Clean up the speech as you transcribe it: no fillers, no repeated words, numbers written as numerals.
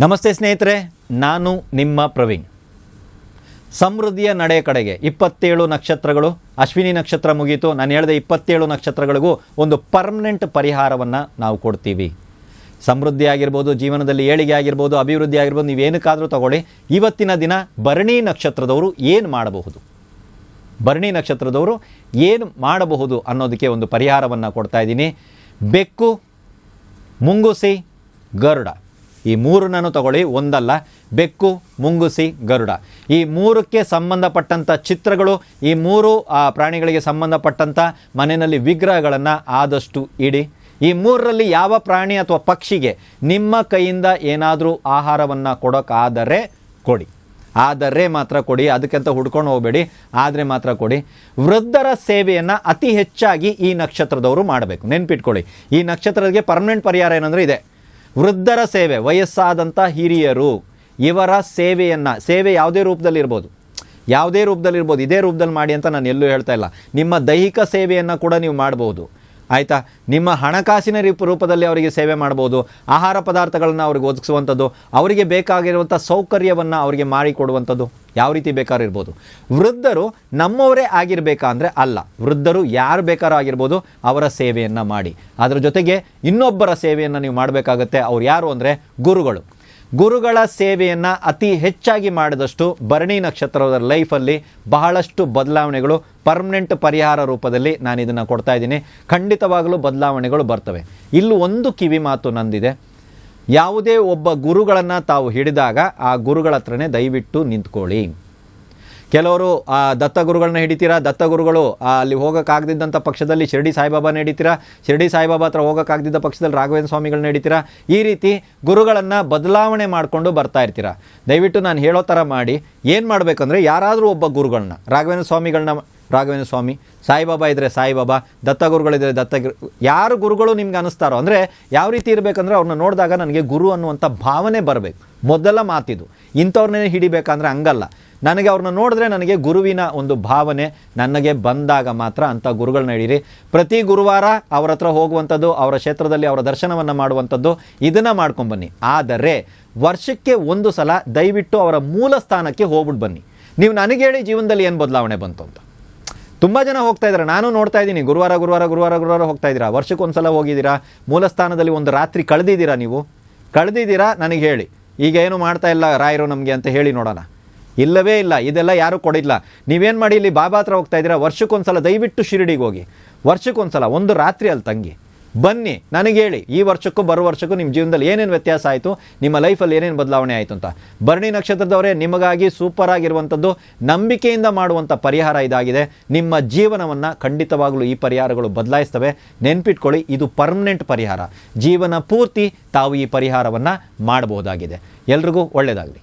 ನಮಸ್ತೆ ಸ್ನೇಹಿತರೆ, ನಾನು ನಿಮ್ಮ ಪ್ರವೀಣ್. ಸಮೃದ್ಧಿಯ ನಡೆ ಕಡೆಗೆ 27 ನಕ್ಷತ್ರಗಳು, ಅಶ್ವಿನಿ ನಕ್ಷತ್ರ ಮುಗೀತು. ನಾನು ಹೇಳಿದ 27 ನಕ್ಷತ್ರಗಳಿಗೂ ಒಂದು ಪರ್ಮನೆಂಟ್ ಪರಿಹಾರವನ್ನು ನಾವು ಕೊಡ್ತೀವಿ. ಸಮೃದ್ಧಿ ಆಗಿರ್ಬೋದು, ಜೀವನದಲ್ಲಿ ಏಳಿಗೆ ಆಗಿರ್ಬೋದು, ಅಭಿವೃದ್ಧಿ ಆಗಿರ್ಬೋದು, ನೀವೇನಕ್ಕಾದರೂ ತಗೊಳ್ಳಿ. ಇವತ್ತಿನ ದಿನ ಭರಣಿ ನಕ್ಷತ್ರದವರು ಏನು ಮಾಡಬಹುದು, ಭರಣಿ ನಕ್ಷತ್ರದವರು ಏನು ಮಾಡಬಹುದು ಅನ್ನೋದಕ್ಕೆ ಒಂದು ಪರಿಹಾರವನ್ನು ಕೊಡ್ತಾ ಇದ್ದೀನಿ. ಬೆಕ್ಕು, ಮುಂಗುಸಿ, ಗರುಡ, ಈ ಮೂರನ್ನು ತಗೊಳ್ಳಿ. ಒಂದಲ್ಲ, ಬೆಕ್ಕು, ಮುಂಗುಸಿ, ಗರುಡ, ಈ ಮೂರಕ್ಕೆ ಸಂಬಂಧಪಟ್ಟಂಥ ಚಿತ್ರಗಳು, ಈ ಮೂರು ಪ್ರಾಣಿಗಳಿಗೆ ಸಂಬಂಧಪಟ್ಟಂಥ ಮನೆಯಲ್ಲಿ ವಿಗ್ರಹಗಳನ್ನು ಆದಷ್ಟು ಇಡಿ. ಈ ಮೂರರಲ್ಲಿ ಯಾವ ಪ್ರಾಣಿ ಅಥವಾ ಪಕ್ಷಿಗೆ ನಿಮ್ಮ ಕೈಯಿಂದ ಏನಾದರೂ ಆಹಾರವನ್ನು ಕೊಡೋಕ್ಕಾದರೆ ಕೊಡಿ. ಆದರೆ ಮಾತ್ರ ಕೊಡಿ, ಅದಕ್ಕಂತ ಹುಡ್ಕೊಂಡು ಹೋಗಬೇಡಿ, ಆದರೆ ಮಾತ್ರ ಕೊಡಿ. ವೃದ್ಧರ ಸೇವೆಯನ್ನು ಅತಿ ಹೆಚ್ಚಾಗಿ ಈ ನಕ್ಷತ್ರದವರು ಮಾಡಬೇಕು. ನೆನ್ಪಿಟ್ಕೊಳ್ಳಿ, ಈ ನಕ್ಷತ್ರಕ್ಕೆ ಪರ್ಮನೆಂಟ್ ಪರಿಹಾರ ಏನಂದರೆ ಇದೆ. ವೃದ್ಧರ ಸೇವೆ, ವಯಸ್ಸಾದಂಥ ಹಿರಿಯರು, ಇವರ ಸೇವೆ ಯಾವುದೇ ರೂಪದಲ್ಲಿರ್ಬೋದು, ಇದೇ ರೂಪದಲ್ಲಿ ಮಾಡಿ ಅಂತ ನಾನು ಎಲ್ಲೂ ಹೇಳ್ತಾ ಇಲ್ಲ. ನಿಮ್ಮ ದೈಹಿಕ ಸೇವೆಯನ್ನು ಕೂಡ ನೀವು ಮಾಡ್ಬೋದು, ಆಯಿತಾ. ನಿಮ್ಮ ಹಣಕಾಸಿನ ರೂಪದಲ್ಲಿ ಅವರಿಗೆ ಸೇವೆ ಮಾಡ್ಬೋದು. ಆಹಾರ ಪದಾರ್ಥಗಳನ್ನು ಅವ್ರಿಗೆ ಒದಗಿಸುವಂಥದ್ದು, ಅವರಿಗೆ ಬೇಕಾಗಿರುವಂಥ ಸೌಕರ್ಯವನ್ನು ಅವರಿಗೆ ಮಾಡಿಕೊಡುವಂಥದ್ದು, ಯಾವ ರೀತಿ ಬೇಕಾದ್ರೂ ಇರ್ಬೋದು. ವೃದ್ಧರು ನಮ್ಮವರೇ ಆಗಿರಬೇಕಾ ಅಂದರೆ ಅಲ್ಲ, ವೃದ್ಧರು ಯಾರು ಬೇಕಾದ್ರೂ ಆಗಿರ್ಬೋದು. ಅವರ ಸೇವೆಯನ್ನು ಮಾಡಿ. ಅದರ ಜೊತೆಗೆ ಇನ್ನೊಬ್ಬರ ಸೇವೆಯನ್ನು ನೀವು ಮಾಡಬೇಕಾಗತ್ತೆ. ಅವ್ರು ಯಾರು ಅಂದರೆ ಗುರುಗಳು. ಗುರುಗಳ ಸೇವೆಯನ್ನು ಅತಿ ಹೆಚ್ಚಾಗಿ ಮಾಡಿದಷ್ಟು ಭರಣಿ ನಕ್ಷತ್ರದ ಲೈಫಲ್ಲಿ ಬಹಳಷ್ಟು ಬದಲಾವಣೆಗಳು ಪರ್ಮನೆಂಟ್ ಪರಿಹಾರ ರೂಪದಲ್ಲಿ ನಾನು ಇದನ್ನು ಕೊಡ್ತಾ ಇದ್ದೀನಿ. ಖಂಡಿತವಾಗಲೂ ಬದಲಾವಣೆಗಳು ಬರ್ತವೆ. ಇಲ್ಲೂ ಒಂದು ಕಿವಿ ಮಾತು ನಂದಿದೆ. ಯಾವುದೇ ಒಬ್ಬ ಗುರುಗಳನ್ನು ತಾವು ಹಿಡಿದಾಗ ಆ ಗುರುಗಳ ಹತ್ರನೇ ದಯವಿಟ್ಟು ನಿಂತ್ಕೊಳ್ಳಿ. ಕೆಲವರು ದತ್ತಗುರುಗಳನ್ನ ಹಿಡಿತೀರಾ, ದತ್ತಗುರುಗಳು ಅಲ್ಲಿ ಹೋಗೋಕ್ಕಾಗದಿದ್ದಂಥ ಪಕ್ಷದಲ್ಲಿ ಶಿರಡಿ ಸಾಯಿಬಾಬಾನ ಹಿಡಿತೀರಾ, ಶಿರಡಿ ಸಾಯಿಬಾಬಾ ಹತ್ರ ಹೋಗೋಕ್ಕಾಗದಿದ್ದ ಪಕ್ಷದಲ್ಲಿ ರಾಘವೇಂದ್ರ ಸ್ವಾಮಿಗಳನ್ನ ಹಿಡಿತೀರಾ. ಈ ರೀತಿ ಗುರುಗಳನ್ನು ಬದಲಾವಣೆ ಮಾಡಿಕೊಂಡು ಬರ್ತಾ ಇರ್ತೀರಾ. ದಯವಿಟ್ಟು ನಾನು ಹೇಳೋ ಥರ ಮಾಡಿ. ಏನು ಮಾಡಬೇಕಂದ್ರೆ, ಯಾರಾದರೂ ಒಬ್ಬ ಗುರುಗಳನ್ನ, ರಾಘವೇಂದ್ರ ಸ್ವಾಮಿ, ಸಾಯಿಬಾಬಾ ಇದ್ದರೆ ಸಾಯಿಬಾಬಾ, ದತ್ತಗುರುಗಳಿದ್ದರೆ ಯಾರು ಗುರುಗಳು ನಿಮ್ಗೆ ಅನ್ನಿಸ್ತಾರೋ, ಅಂದರೆ ಯಾವ ರೀತಿ ಇರಬೇಕಂದ್ರೆ ಅವ್ರನ್ನ ನೋಡಿದಾಗ ನನಗೆ ಗುರು ಅನ್ನುವಂಥ ಭಾವನೆ ಬರಬೇಕು. ಮೊದಲ ಮಾತಿದು. ಇಂಥವ್ರನ್ನೇ ಹಿಡಿಬೇಕಂದ್ರೆ ಹಂಗಲ್ಲ. ನನಗೆ ಅವ್ರನ್ನ ನೋಡಿದ್ರೆ ನನಗೆ ಗುರುವಿನ ಒಂದು ಭಾವನೆ ನನಗೆ ಬಂದಾಗ ಮಾತ್ರ ಅಂಥ ಗುರುಗಳನ್ನ ಹಿಡೀರಿ. ಪ್ರತಿ ಗುರುವಾರ ಅವ್ರ ಹತ್ರ ಹೋಗುವಂಥದ್ದು, ಅವರ ಕ್ಷೇತ್ರದಲ್ಲಿ ಅವರ ದರ್ಶನವನ್ನು ಮಾಡುವಂಥದ್ದು, ಇದನ್ನು ಮಾಡ್ಕೊಂಬನ್ನಿ. ಆದರೆ ವರ್ಷಕ್ಕೆ ಒಂದು ಸಲ ದಯವಿಟ್ಟು ಅವರ ಮೂಲ ಸ್ಥಾನಕ್ಕೆ ಹೋಗ್ಬಿಟ್ಟು ಬನ್ನಿ. ನೀವು ನನಗೆ ಹೇಳಿ ಜೀವನದಲ್ಲಿ ಏನು ಬದಲಾವಣೆ ಬಂತು ಅಂತ. ತುಂಬ ಜನ ಹೋಗ್ತಾ ಇದ್ದಾರೆ, ನಾನು ನೋಡ್ತಾ ಇದ್ದೀನಿ. ಗುರುವಾರ ಹೋಗ್ತಾ ಇದ್ದೀರಾ, ವರ್ಷಕ್ಕೊಂದು ಸಲ ಹೋಗಿದ್ದೀರಾ, ಮೂಲ ಸ್ಥಾನದಲ್ಲಿ ಒಂದು ರಾತ್ರಿ ಕಳೆದಿದ್ದೀರಾ, ನನಗೆ ಹೇಳಿ. ಈಗ ಏನು ಮಾಡ್ತಾ ಇಲ್ಲ ರಾಯರು ನಮಗೆ ಅಂತ ಹೇಳಿ ನೋಡೋಣ. ಇಲ್ಲವೇ ಇಲ್ಲ, ಇದೆಲ್ಲ ಯಾರೂ ಕೊಡಿಲ್ಲ. ನೀವೇನು ಮಾಡಿ, ಇಲ್ಲಿ ಬಾಬಾ ಹತ್ರ ಹೋಗ್ತಾ ಇದ್ದೀರಾ, ವರ್ಷಕ್ಕೊಂದ್ಸಲ ದಯವಿಟ್ಟು ಶಿರಡಿಗೆ ಹೋಗಿ. ವರ್ಷಕ್ಕೊಂದ್ಸಲ ಒಂದು ರಾತ್ರಿ ಅಲ್ಲಿ ತಂಗಿ ಬನ್ನಿ, ನನಗೆ ಹೇಳಿ ಈ ವರ್ಷಕ್ಕೂ ಬರೋ ವರ್ಷಕ್ಕೂ ನಿಮ್ಮ ಜೀವನದಲ್ಲಿ ಏನೇನು ವ್ಯತ್ಯಾಸ ಆಯಿತು, ನಿಮ್ಮ ಲೈಫಲ್ಲಿ ಏನೇನು ಬದಲಾವಣೆ ಆಯಿತು ಅಂತ. ಭರಣಿ ನಕ್ಷತ್ರದವರೇ, ನಿಮಗಾಗಿ ಸೂಪರ್ ಆಗಿರುವಂಥದ್ದು, ನಂಬಿಕೆಯಿಂದ ಮಾಡುವಂಥ ಪರಿಹಾರ ಇದಾಗಿದೆ. ನಿಮ್ಮ ಜೀವನವನ್ನು ಖಂಡಿತವಾಗಲೂ ಈ ಪರಿಹಾರಗಳು ಬದಲಾಯಿಸ್ತವೆ. ನೆನ್ಪಿಟ್ಕೊಳ್ಳಿ, ಇದು ಪರ್ಮನೆಂಟ್ ಪರಿಹಾರ. ಜೀವನ ಪೂರ್ತಿ ತಾವು ಈ ಪರಿಹಾರವನ್ನು ಮಾಡಬಹುದಾಗಿದೆ. ಎಲ್ರಿಗೂ ಒಳ್ಳೆಯದಾಗಲಿ.